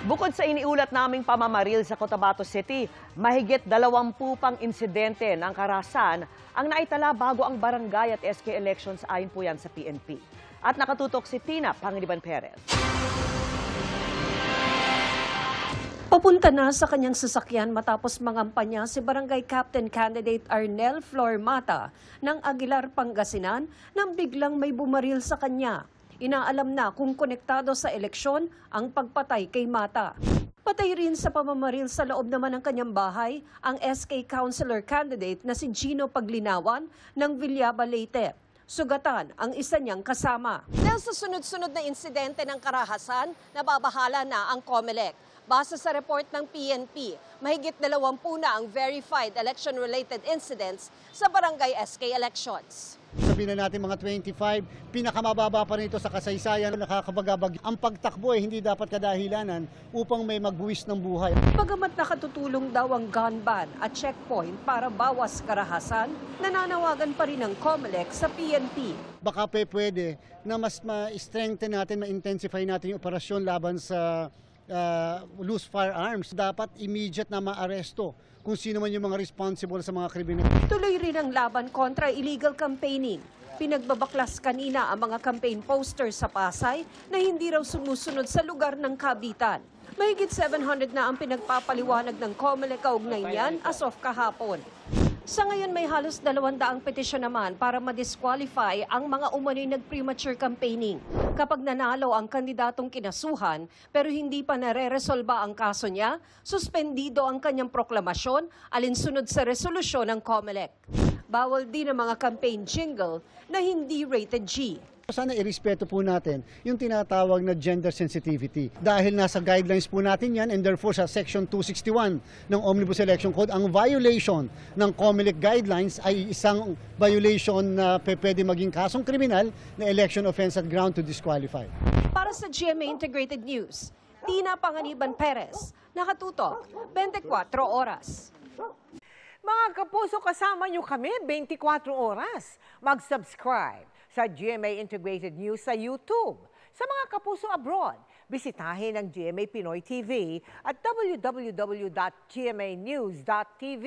Bukod sa iniulat naming pamamaril sa Cotabato City, mahigit 20 pang insidente ng karahasan ang naitala bago ang barangay at SK elections ayon po yan sa PNP. At nakatutok si Tina Panganiban Perez. Papunta na sa kanyang sasakyan matapos mangampanya si Barangay Captain Candidate Arnel Flor Mata ng Aguilar, Pangasinan nang biglang may bumaril sa kanya. Inaalam na kung konektado sa eleksyon ang pagpatay kay Mata. Patay rin sa pamamaril sa loob naman ng kanyang bahay ang SK Councilor candidate na si Gino Paglinawan ng Villaba, Leyte. Sugatan ang isa niyang kasama. Dahil sa sunod-sunod na insidente ng karahasan, nababahala na ang COMELEC. Base sa report ng PNP, mahigit 20 na ang verified election-related incidents sa barangay SK elections. Sabihin na natin mga 25, pinakamababa pa rin ito sa kasaysayan, nakakabagabag. Ang pagtakbo hindi dapat kadahilanan upang may magbuwis ng buhay. Bagamat nakatutulong daw ang gun ban at checkpoint para bawas karahasan, nananawagan pa rin ang COMELEC sa PNP. Baka pwede na mas ma-strengthen natin, ma-intensify natin yung operasyon laban sa loose firearms. Dapat immediate na maaresto kung sino man yung mga responsible sa mga kriminal. Tuloy rin ang laban kontra illegal campaigning. Pinagbabaklas kanina ang mga campaign posters sa Pasay na hindi raw sumusunod sa lugar ng kabitan. Mahigit 700 na ang pinagpapaliwanag ng COMELEC kaugnay niyan as of kahapon. Sa ngayon may halos 200 petisyon naman para ma-disqualify ang mga umano'y nag-premature campaigning. Kapag nanalo ang kandidatong kinasuhan pero hindi pa nare-resolba ang kaso niya, suspendido ang kanyang proklamasyon alinsunod sa resolusyon ng COMELEC. Bawal din ang mga campaign jingle na hindi rated G. Sana irespeto po natin yung tinatawag na gender sensitivity. Dahil nasa guidelines po natin yan and therefore sa Section 261 ng Omnibus Election Code, ang violation ng COMELEC guidelines ay isang violation na pwede maging kasong kriminal na election offense at ground to disqualify. Para sa GMA Integrated News, Tina Panganiban Perez, nakatutok 24 oras. Mga kapuso, kasama nyo kami 24 oras. Mag-subscribe sa GMA Integrated News sa YouTube. Sa mga kapuso abroad, bisitahin ang GMA Pinoy TV at www.gmanews.tv.